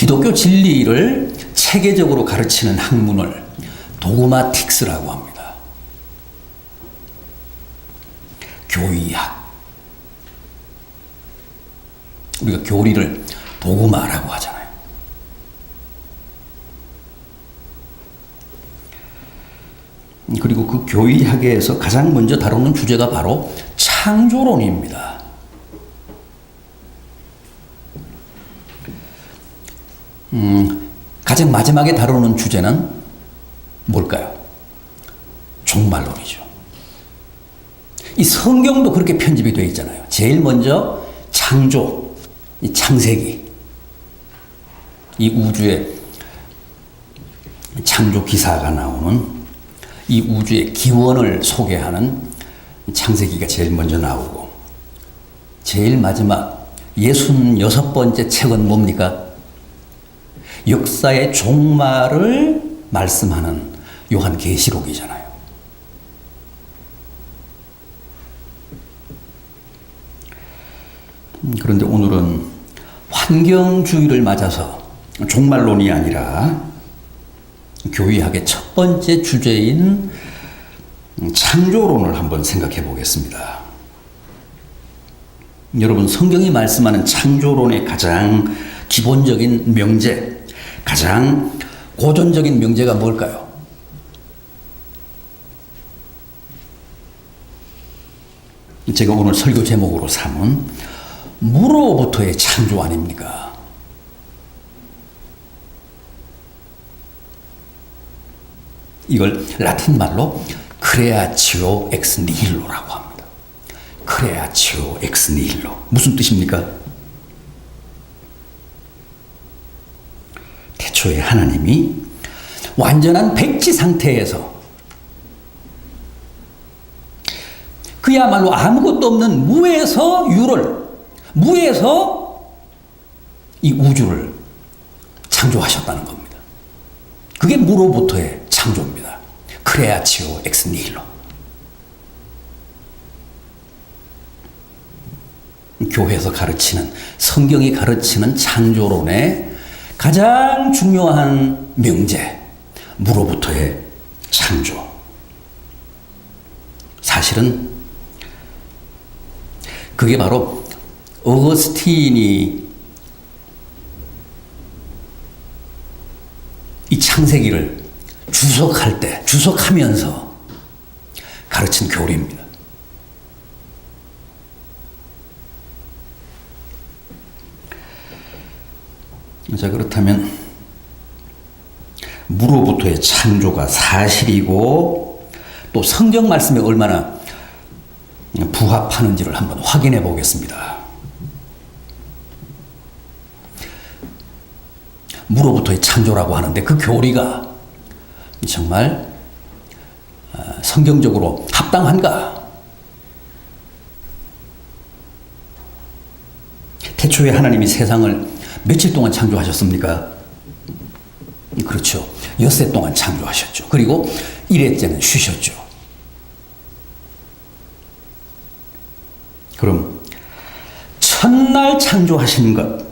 기독교 진리를 체계적으로 가르치는 학문을 도그마틱스라고 합니다. 교의학. 우리가 교리를 도그마라고 하잖아요. 그리고 그 교의학에서 가장 먼저 다루는 주제가 바로 창조론입니다. 가장 마지막에 다루는 주제는 뭘까요? 종말론이죠. 이 성경도 그렇게 편집이 되어 있잖아요. 제일 먼저 창조, 이 창세기, 이 우주의 창조 기사가 나오는 이 우주의 기원을 소개하는 창세기가 제일 먼저 나오고, 제일 마지막 66번째 책은 뭡니까? 역사의 종말을 말씀하는 요한계시록이잖아요. 그런데 오늘은 환경주의를 맞아서 종말론이 아니라 교의학의 첫 번째 주제인 창조론을 한번 생각해 보겠습니다. 여러분, 성경이 말씀하는 창조론의 가장 기본적인 명제, 가장 고전적인 명제가 뭘까요? 제가 오늘 설교 제목으로 삼은 무로부터의 창조 아닙니까? 이걸 라틴 말로 크레아치오 엑스 니힐로라고 합니다. 크레아치오 엑스 니힐로. 무슨 뜻입니까? 태초에 하나님이 완전한 백지 상태에서 그야말로 아무것도 없는 무에서 유를, 무에서 이 우주를 창조하셨다는 겁니다. 그게 무로부터의 창조입니다. 크레아치오 엑스 니힐로. 교회에서 가르치는, 성경이 가르치는 창조론의 가장 중요한 명제, 무로부터의 창조. 사실은 그게 바로 어거스틴이 이 창세기를 주석하면서 가르친 교리입니다. 자, 그렇다면 무로부터의 창조가 사실이고 또 성경 말씀에 얼마나 부합하는지를 한번 확인해 보겠습니다. 무로부터의 창조라고 하는데 그 교리가 정말 성경적으로 합당한가? 태초에 하나님이 세상을 며칠 동안 창조하셨습니까? 그렇죠. 엿새 동안 창조하셨죠. 그리고 일회째는 쉬셨죠. 그럼 첫날 창조하신 것,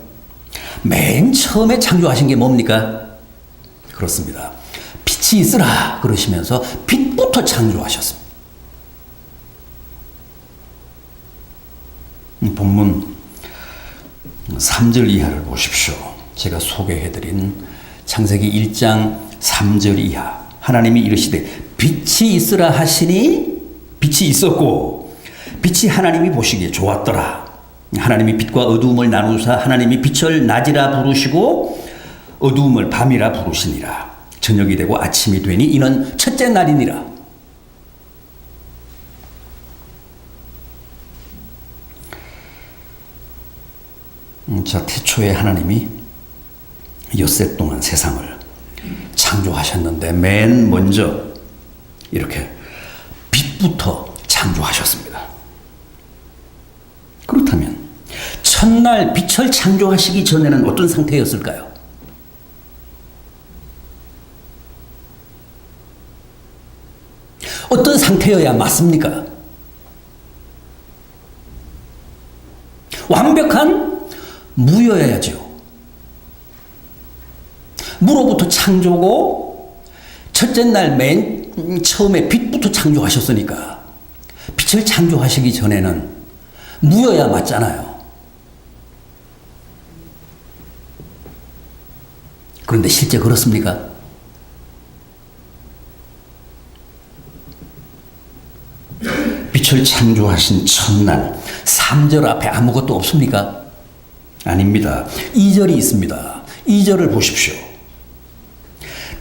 맨 처음에 창조하신 게 뭡니까? 그렇습니다. 빛이 있으라 그러시면서 빛부터 창조하셨습니다. 본문 3절 이하를 보십시오. 제가 소개해드린 창세기 1장 3절 이하. 하나님이 이르시되 빛이 있으라 하시니 빛이 있었고 빛이 하나님이 보시기에 좋았더라. 하나님이 빛과 어두움을 나누사 하나님이 빛을 낮이라 부르시고 어두움을 밤이라 부르시니라. 저녁이 되고 아침이 되니 이는 첫째 날이니라. 자, 태초에 하나님이 엿새 동안 세상을 창조하셨는데 맨 먼저 이렇게 빛부터 창조하셨습니다. 그렇다면 첫날 빛을 창조하시기 전에는 어떤 상태였을까요? 어떤 상태여야 맞습니까? 완벽한 무여야죠. 무로부터 창조고 첫째 날 맨 처음에 빛부터 창조하셨으니까 빛을 창조하시기 전에는 무여야 맞잖아요. 그런데 실제 그렇습니까? 빛을 창조하신 첫날 3절 앞에 아무것도 없습니까? 아닙니다. 2절이 있습니다. 2절을 보십시오.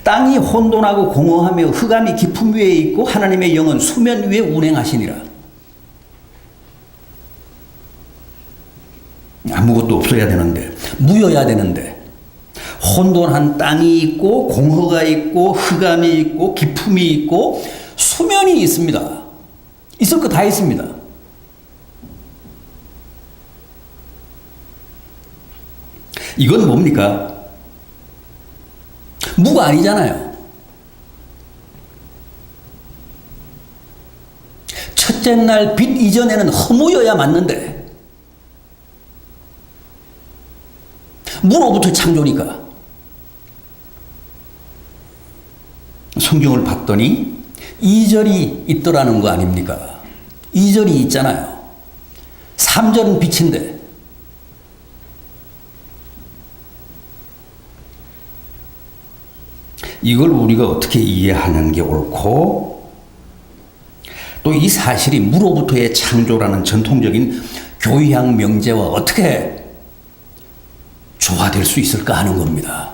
땅이 혼돈하고 공허하며 흑암이 깊음 위에 있고 하나님의 영은 수면 위에 운행하시니라. 아무것도 없어야 되는데, 무여야 되는데, 혼돈한 땅이 있고 공허가 있고 흑암이 있고 깊음이 있고 수면이 있습니다. 있을 거 다 있습니다. 이건 뭡니까? 무가 아니잖아요. 첫째 날 빛 이전에는 허무여야 맞는데 무로부터 창조니까. 성경을 봤더니 2절이 있더라는 거 아닙니까? 2절이 있잖아요. 3절은 빛인데 이걸 우리가 어떻게 이해하는 게 옳고 또 이 사실이 무로부터의 창조라는 전통적인 교의학 명제와 어떻게 조화될 수 있을까 하는 겁니다.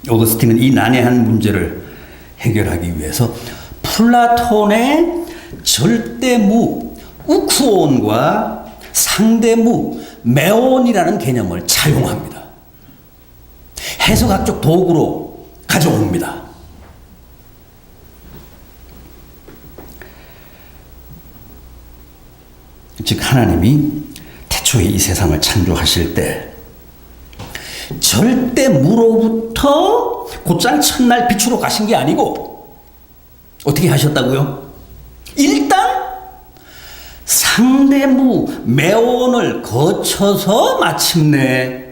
어거스틴은 이 난해한 문제를 해결하기 위해서 플라톤의 절대무 우쿠온과 상대무 메온이라는 개념을 차용합니다. 해석학적 도구로 가져옵니다. 즉 하나님이 태초에 이 세상을 창조하실 때 절대 무로부터 곧장 첫날 빛으로 가신 게 아니고 어떻게 하셨다고요? 일단 상대무 메온을 거쳐서 마침내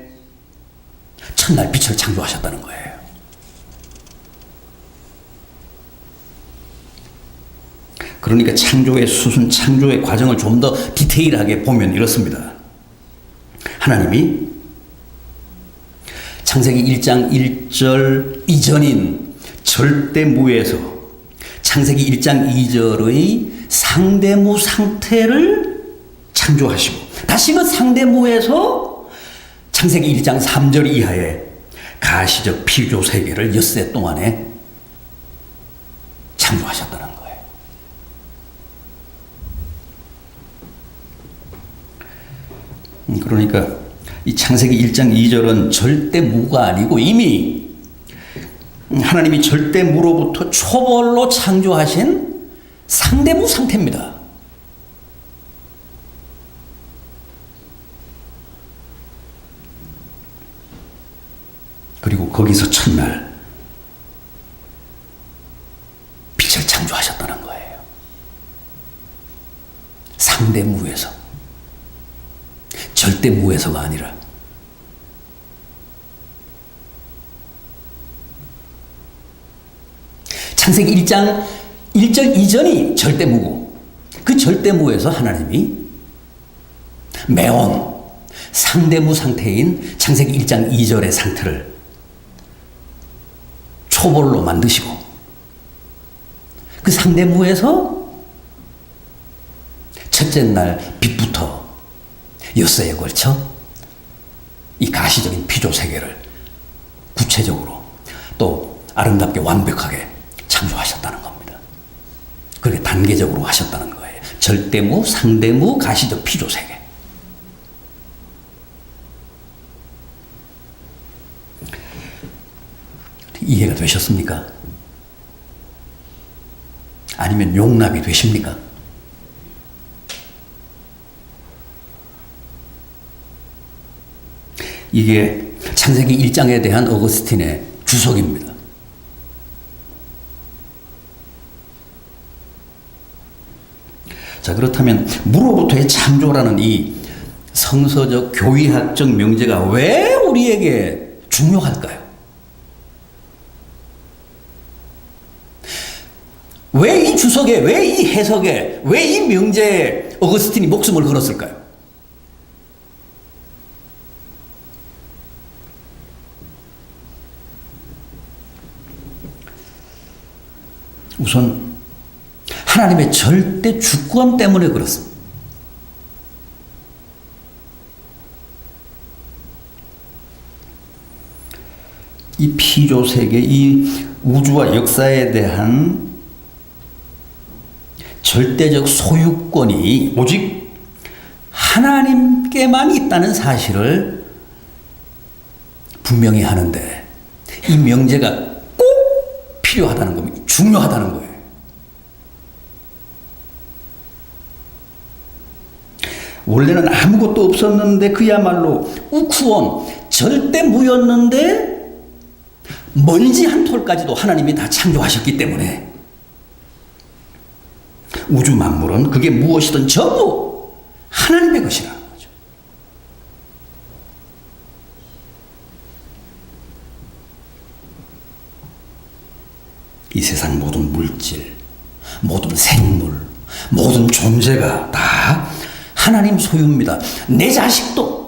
첫날 빛을 창조하셨다는 거예요. 그러니까 창조의 수순, 창조의 과정을 좀 더 디테일하게 보면 이렇습니다. 하나님이 창세기 1장 1절 이전인 절대무에서 창세기 1장 2절의 상대무 상태를 창조하시고 다시 그 상대무에서 창세기 1장 3절 이하의 가시적 피조 세계를 엿새 동안에 창조하셨다는 거예요. 그러니까 이 창세기 1장 2절은 절대 무가 아니고 이미 하나님이 절대 무로부터 초벌로 창조하신 상대무 상태입니다. 그리고 거기서 첫날 빛을 창조하셨다는 거예요. 상대무에서. 절대무에서가 아니라. 창세기 1장 1절 이전이 절대무고 그 절대무에서 하나님이 메온 상대무 상태인 창세기 1장 2절의 상태를 초벌로 만드시고 그 상대무에서 첫째 날 빛부터 엿새에 걸쳐 이 가시적인 피조 세계를 구체적으로 또 아름답게 완벽하게 창조하셨다는 겁니다. 그렇게 단계적으로 하셨다는 거예요. 절대무, 상대무, 가시적 피조 세계. 이해가 되셨습니까? 아니면 용납이 되십니까? 이게 창세기 1장에 대한 어거스틴의 주석입니다. 자, 그렇다면 무로부터의 창조라는 이 성서적 교의학적 명제가 왜 우리에게 중요할까요? 왜 이 주석에, 왜 이 해석에, 왜 이 명제에 어거스틴이 목숨을 걸었을까요? 우선 하나님의 절대 주권 때문에 그렇습니다. 이 피조 세계, 이 우주와 역사에 대한 절대적 소유권이 오직 하나님께만 있다는 사실을 분명히 하는데, 이 명제가 꼭 필요하다는 겁니다. 중요하다는 거예요. 원래는 아무것도 없었는데 그야말로 우쿠원, 절대무였는데 먼지 한 톨까지도 하나님이 다 창조하셨기 때문에 우주 만물은 그게 무엇이든 전부 하나님의 것이라는 거죠. 이 세상 모든 물질, 모든 생물, 모든 존재가 다 하나님 소유입니다. 내 자식도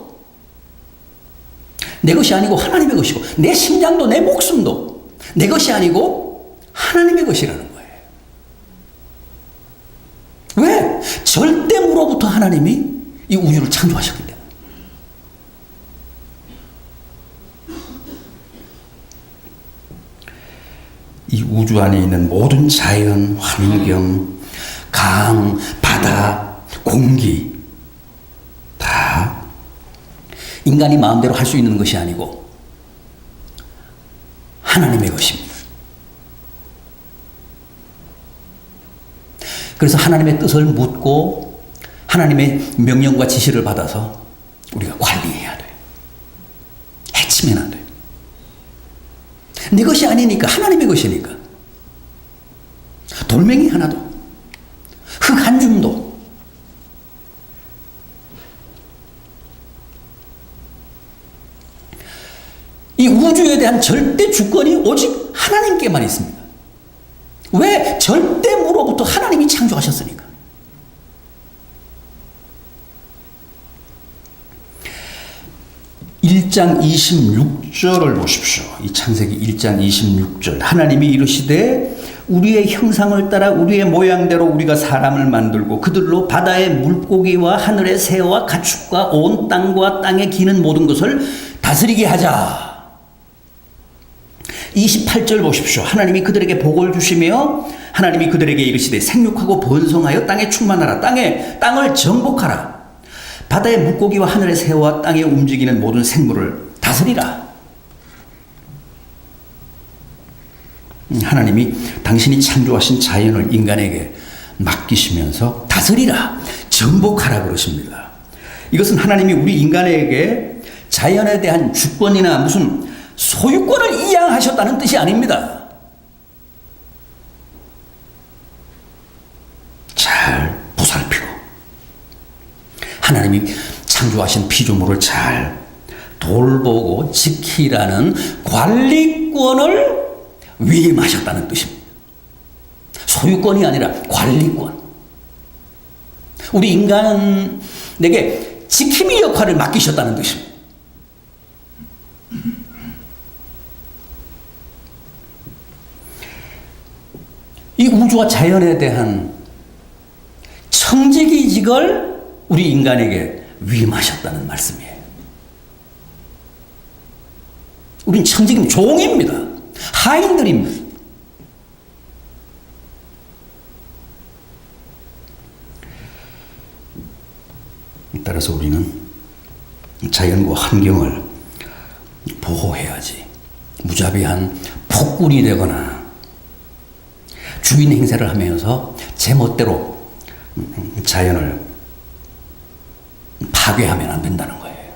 내 것이 아니고 하나님의 것이고, 내 심장도 내 목숨도 내 것이 아니고 하나님의 것이라는 거예요. 왜? 절대무로부터 하나님이 이 우주를 창조하셨기 때문에. 이 우주 안에 있는 모든 자연, 환경, 강, 바다, 공기 다 인간이 마음대로 할 수 있는 것이 아니고 하나님의 것입니다. 그래서 하나님의 뜻을 묻고 하나님의 명령과 지시를 받아서 우리가 관리해야 돼요. 해치면 안 돼요. 내 것이 아니니까, 하나님의 것이니까. 돌멩이 하나도, 흙 한 줌도, 이 우주에 대한 절대 주권이 오직 하나님께만 있습니다. 왜? 절대무로부터 하나님이 창조하셨으니까. (1장 26절을) 보십시오. 이 창세기 1장 26절. 하나님이 이르시되 우리의 형상을 따라 우리의 모양대로 우리가 사람을 만들고 그들로 바다의 물고기와 하늘의 새와 가축과 온 땅과 땅에 기는 모든 것을 다스리게 하자. 28절 보십시오. 하나님이 그들에게 복을 주시며 하나님이 그들에게 이르시되 생육하고 번성하여 땅에 충만하라. 땅을 정복하라. 바다의 물고기와 하늘의 새와 땅에 움직이는 모든 생물을 다스리라. 하나님이 당신이 창조하신 자연을 인간에게 맡기시면서 다스리라, 정복하라 그러십니다. 이것은 하나님이 우리 인간에게 자연에 대한 주권이나 무슨 소유권을 이양하셨다는 뜻이 아닙니다. 잘 보살피고 하나님이 창조하신 피조물을 잘 돌보고 지키라는 관리권을 위임하셨다는 뜻입니다. 소유권이 아니라 관리권. 우리 인간에게 지킴이 역할을 맡기셨다는 뜻입니다. 이 우주와 자연에 대한 청지기직을 우리 인간에게 위임하셨다는 말씀이에요. 우린 청지기는 종입니다. 하인들입니다. 따라서 우리는 자연과 환경을 보호해야지, 무자비한 폭군이 되거나 주인 행세를 하면서 제멋대로 자연을 파괴하면 안 된다는 거예요.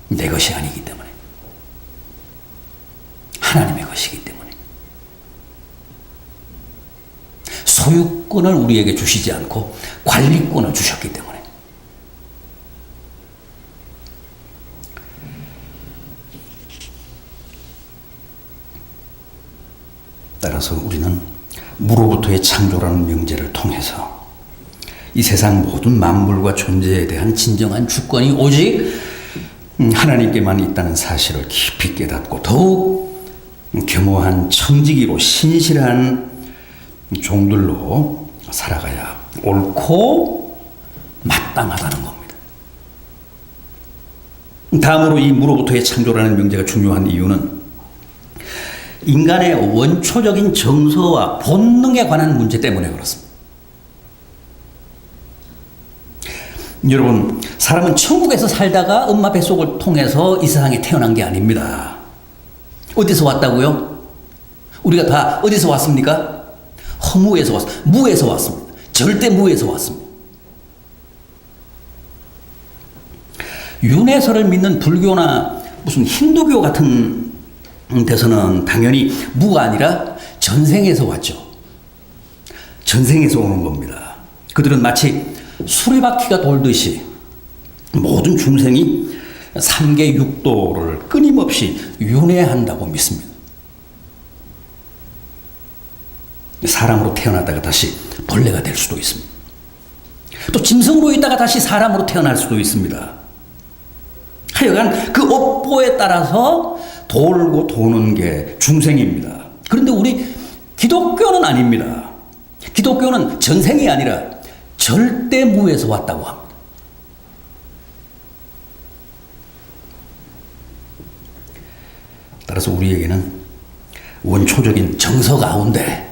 내 것이 아니기 때문에, 하나님의 것이기 때문에. 소유권을 우리에게 주시지 않고 관리권을 주셨기 때문에 따라서 우리는 무로부터의 창조라는 명제를 통해서 이 세상 모든 만물과 존재에 대한 진정한 주권이 오직 하나님께만 있다는 사실을 깊이 깨닫고 더욱 겸허한 청지기로 신실한 종들로 살아가야 옳고 마땅하다는 겁니다. 다음으로 이 무로부터의 창조라는 명제가 중요한 이유는 인간의 원초적인 정서와 본능에 관한 문제 때문에 그렇습니다. 여러분, 사람은 천국에서 살다가 엄마 뱃속을 통해서 이 세상에 태어난 게 아닙니다. 어디서 왔다고요? 우리가 다 어디서 왔습니까? 허무에서 왔습니다. 무에서 왔습니다. 절대 무에서 왔습니다. 윤회설을 믿는 불교나 무슨 힌두교 같은 데서는 당연히 무가 아니라 전생에서 왔죠. 전생에서 오는 겁니다. 그들은 마치 수레바퀴가 돌듯이 모든 중생이 삼계 육도를 끊임없이 윤회한다고 믿습니다. 사람으로 태어났다가 다시 벌레가 될 수도 있습니다. 또 짐승으로 있다가 다시 사람으로 태어날 수도 있습니다. 하여간 그 업보에 따라서 돌고 도는 게 중생입니다. 그런데 우리 기독교는 아닙니다. 기독교는 전생이 아니라 절대 무에서 왔다고 합니다. 따라서 우리에게는 원초적인 정서 가운데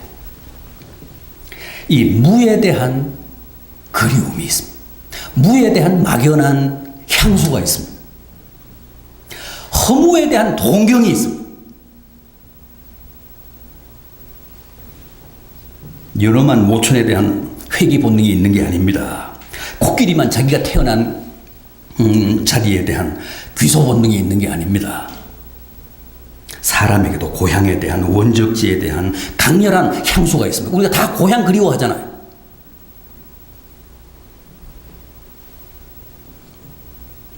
이 무에 대한 그리움이 있습니다. 무에 대한 막연한 향수가 있습니다. 허무에 대한 동경이 있습니다. 연엄한 모천에 대한 회귀 본능이 있는 게 아닙니다. 코끼리만 자기가 태어난 자리에 대한 귀소 본능이 있는 게 아닙니다. 사람에게도 고향에 대한 원적지에 대한 강렬한 향수가 있습니다. 우리가 다 고향 그리워하잖아요.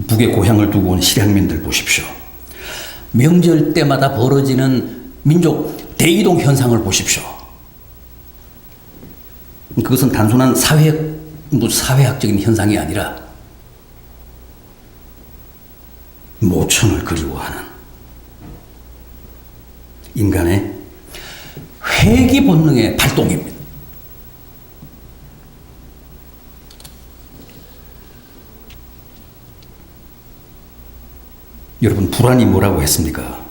북에 고향을 두고 온 실향민들 보십시오. 명절 때마다 벌어지는 민족 대이동 현상을 보십시오. 그것은 단순한 사회학적인 현상이 아니라 모천을 그리워하는 인간의 회귀 본능의 발동입니다. 여러분, 불안이 뭐라고 했습니까?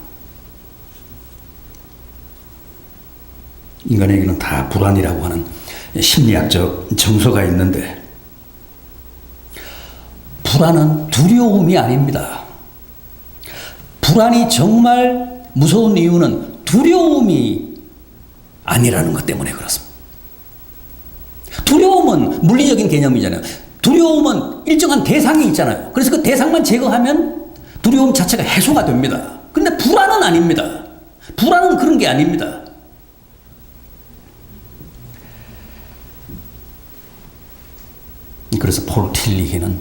인간에게는 다 불안이라고 하는 심리학적 정서가 있는데, 불안은 두려움이 아닙니다. 불안이 정말 무서운 이유는 두려움이 아니라는 것 때문에 그렇습니다. 두려움은 물리적인 개념이잖아요. 두려움은 일정한 대상이 있잖아요. 그래서 그 대상만 제거하면 두려움 자체가 해소가 됩니다. 그런데 불안은 아닙니다. 불안은 그런 게 아닙니다. 그래서 폴 틸리히는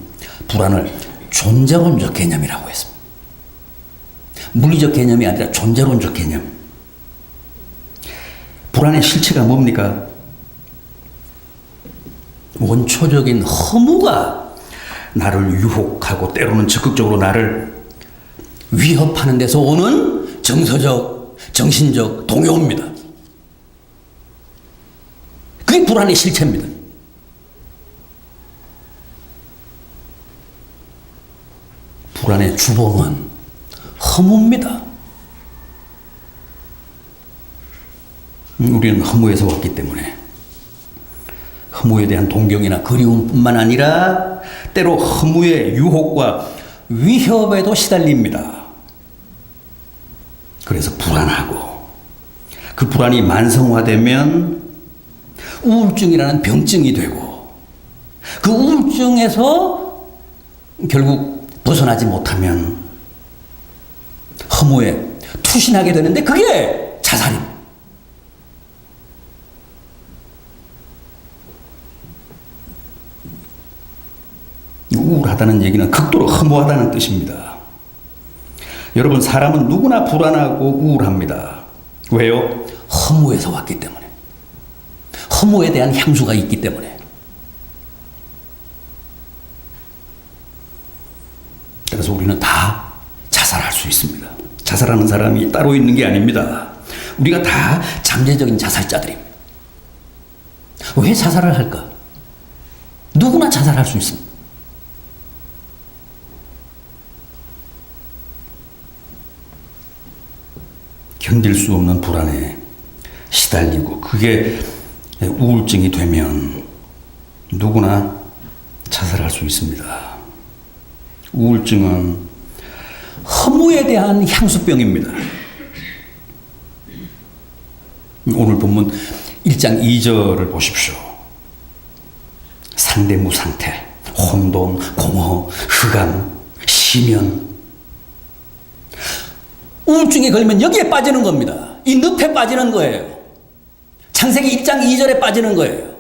불안을 존재론적 개념이라고 했습니다. 물리적 개념이 아니라 존재론적 개념. 불안의 실체가 뭡니까? 원초적인 허무가 나를 유혹하고 때로는 적극적으로 나를 위협하는 데서 오는 정서적, 정신적 동요입니다. 그게 불안의 실체입니다. 불안의 주범은 허무입니다. 우리는 허무에서 왔기 때문에 허무에 대한 동경이나 그리움뿐만 아니라 때로 허무의 유혹과 위협에도 시달립니다. 그래서 불안하고 그 불안이 만성화되면 우울증이라는 병증이 되고 그 우울증에서 결국 벗어나지 못하면 허무에 투신하게 되는데 그게 자살입니다. 우울하다는 얘기는 극도로 허무하다는 뜻입니다. 여러분, 사람은 누구나 불안하고 우울합니다. 왜요? 허무에서 왔기 때문에, 허무에 대한 향수가 있기 때문에. 그래서 우리는 다 자살할 수 있습니다. 자살하는 사람이 따로 있는 게 아닙니다. 우리가 다 잠재적인 자살자들입니다. 왜 자살을 할까? 누구나 자살할 수 있습니다. 견딜 수 없는 불안에 시달리고 그게 우울증이 되면 누구나 자살할 수 있습니다. 우울증은 허무에 대한 향수병입니다. 오늘 본문 1장 2절을 보십시오. 상대무 상태, 혼돈, 공허, 흑암, 시면. 우울증에 걸리면 여기에 빠지는 겁니다. 이 늪에 빠지는 거예요. 창세기 1장 2절에 빠지는 거예요.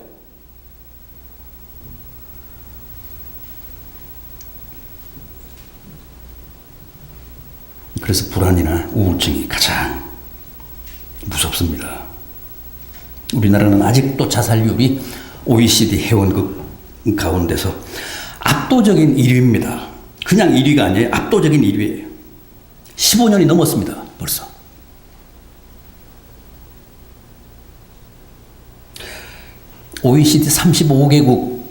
그래서 불안이나 우울증이 가장 무섭습니다. 우리나라는 아직도 자살률이 OECD 회원국 가운데서 압도적인 1위입니다. 그냥 1위가 아니에요. 압도적인 1위예요. 15년이 넘었습니다. 벌써. OECD 35개국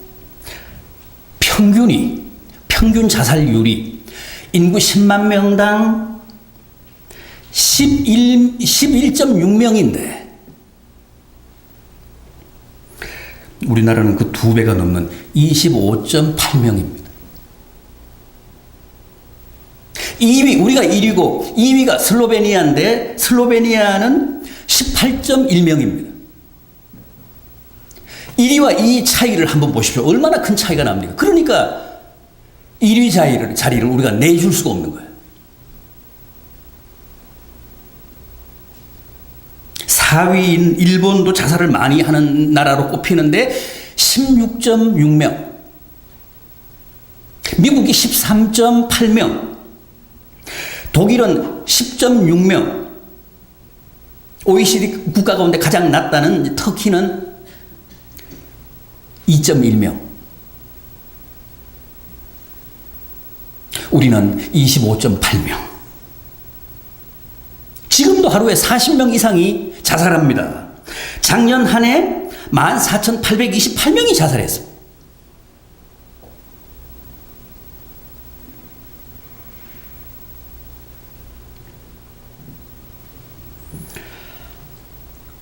평균 자살률이 인구 10만 명당 11.6명인데 우리나라는 그 2배가 넘는 25.8명입니다. 2위, 우리가 1위고 2위가 슬로베니아인데 슬로베니아는 18.1명입니다. 1위와 2위 차이를 한번 보십시오. 얼마나 큰 차이가 납니까? 그러니까 1위 자리를 우리가 내줄 수가 없는 거예요. 4위인 일본도 자살을 많이 하는 나라로 꼽히는데 16.6명. 미국이 13.8명. 독일은 10.6명. OECD 국가 가운데 가장 낮다는 터키는 2.1명. 우리는 25.8명. 지금도 하루에 40명 이상이 자살합니다. 작년 한 해 14,828명이 자살했습니다.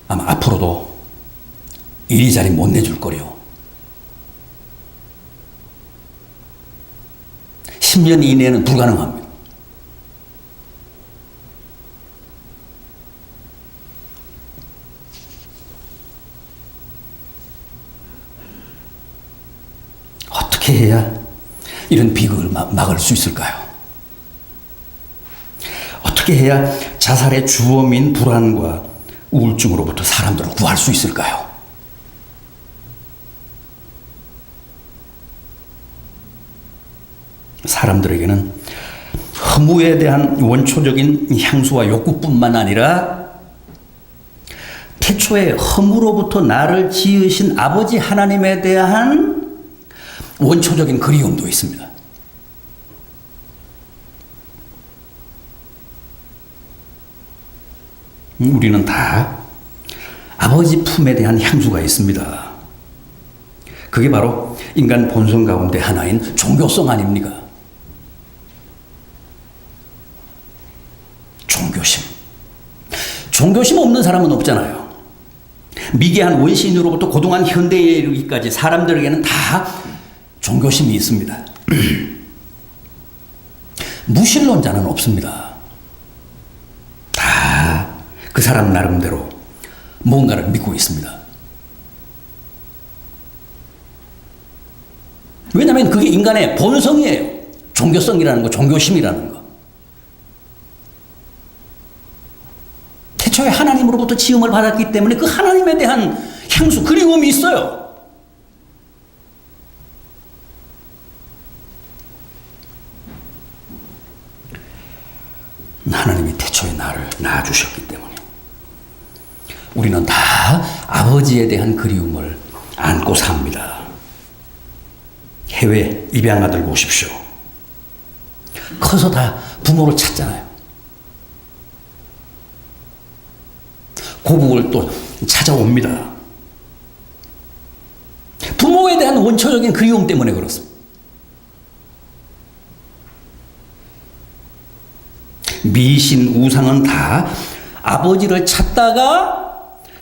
아마 앞으로도 1위 자리 못 내줄 거래요. 10년 이내는 불가능합니다. 어떻게 해야 이런 비극을 막을 수 있을까요? 어떻게 해야 자살의 주범인 불안과 우울증으로부터 사람들을 구할 수 있을까요? 사람들에게는 허무에 대한 원초적인 향수와 욕구뿐만 아니라 태초에 허무로부터 나를 지으신 아버지 하나님에 대한 원초적인 그리움도 있습니다. 우리는 다 아버지 품에 대한 향수가 있습니다. 그게 바로 인간 본성 가운데 하나인 종교성 아닙니까? 종교심 없는 사람은 없잖아요. 미개한 원시인으로부터 고등한 현대에 이르기까지 사람들에게는 다 종교심이 있습니다. 무신론자는 없습니다. 다 그 사람 나름대로 뭔가를 믿고 있습니다. 왜냐하면 그게 인간의 본성이에요. 종교성이라는 거, 종교심이라는 거. 태초에 하나님으로부터 지음을 받았기 때문에 그 하나님에 대한 향수, 그리움이 있어요. 하나님이 태초에 나를 낳아주셨기 때문에 우리는 다 아버지에 대한 그리움을 안고 삽니다. 해외 입양아들 보십시오. 커서 다 부모를 찾잖아요. 고국을 또 찾아옵니다. 부모에 대한 원초적인 그리움 때문에 그렇습니다. 미신, 우상은 다 아버지를 찾다가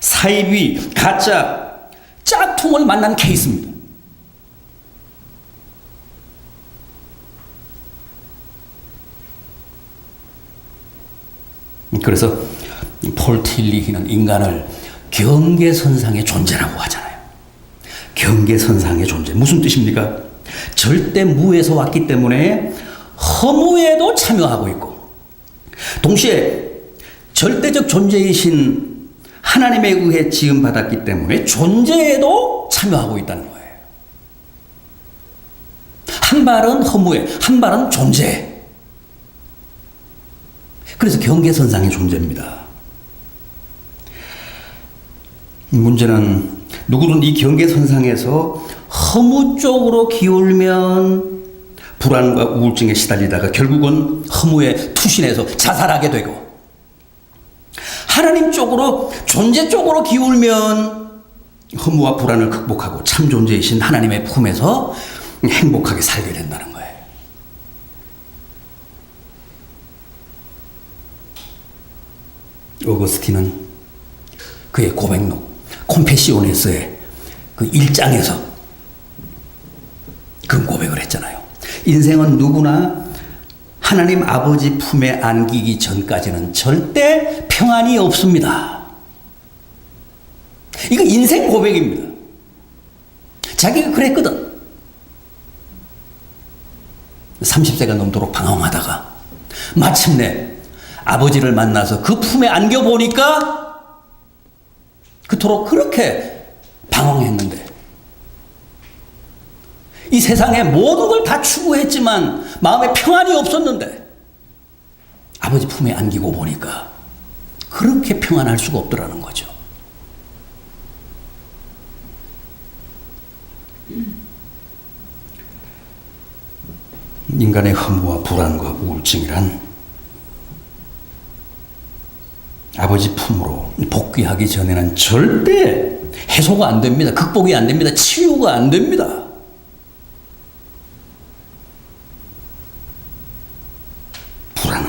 사이비, 가짜, 짝퉁을 만난 케이스입니다. 그래서 폴 틸리히는 인간을 경계선상의 존재라고 하잖아요. 경계선상의 존재. 무슨 뜻입니까? 절대 무에서 왔기 때문에 허무에도 참여하고 있고, 동시에 절대적 존재이신 하나님에 의해 지음받았기 때문에 존재에도 참여하고 있다는 거예요. 한 발은 허무에, 한 발은 존재. 그래서 경계선상의 존재입니다. 문제는 누구든 이 경계선상에서 허무 쪽으로 기울면 불안과 우울증에 시달리다가 결국은 허무에 투신해서 자살하게 되고, 하나님 쪽으로, 존재 쪽으로 기울면 허무와 불안을 극복하고 참 존재이신 하나님의 품에서 행복하게 살게 된다는 거예요. 어거스틴은 그의 고백록 콤페시오네스의 그 1장에서 그 고백을 했잖아요. 인생은 누구나 하나님 아버지 품에 안기기 전까지는 절대 평안이 없습니다. 이거 인생 고백입니다. 자기가 그랬거든. 30세가 넘도록 방황하다가 마침내 아버지를 만나서 그 품에 안겨보니까 그토록 그렇게 방황했는데, 이 세상의 모든 걸 다 추구했지만 마음에 평안이 없었는데 아버지 품에 안기고 보니까 그렇게 평안할 수가 없더라는 거죠. 인간의 허무와 불안과 우울증이란 아버지 품으로 복귀하기 전에는 절대 해소가 안 됩니다. 극복이 안 됩니다. 치유가 안 됩니다. 불안은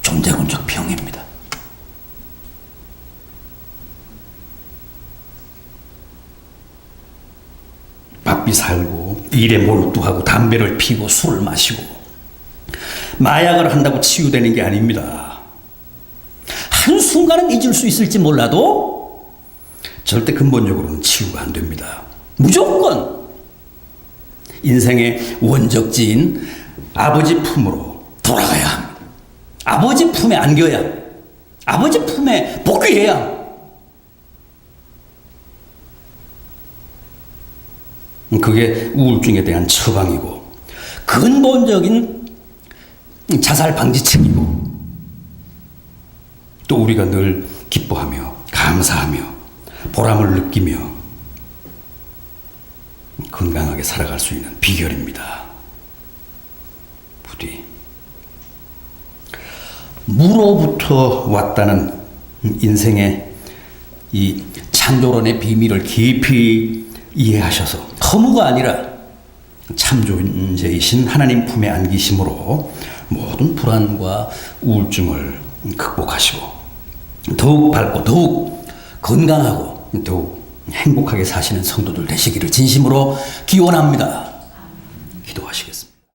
존재론적 병입니다. 바삐 살고 일에 몰두하고 담배를 피고 술을 마시고 마약을 한다고 치유되는 게 아닙니다. 한순간은 잊을 수 있을지 몰라도 절대 근본적으로는 치유가 안 됩니다. 무조건 인생의 원적지인 아버지 품으로 돌아가야 합니다. 아버지 품에 안겨야, 아버지 품에 복귀해야. 그게 우울증에 대한 처방이고 근본적인 자살 방지책이고, 또 우리가 늘 기뻐하며 감사하며 보람을 느끼며 건강하게 살아갈 수 있는 비결입니다. 부디 무로부터 왔다는 인생의 이 창조론의 비밀을 깊이 이해하셔서 허무가 아니라 참 존재이신 하나님 품에 안기심으로 모든 불안과 우울증을 극복하시고 더욱 밝고 더욱 건강하고 더욱 행복하게 사시는 성도들 되시기를 진심으로 기원합니다. 기도하시겠습니다.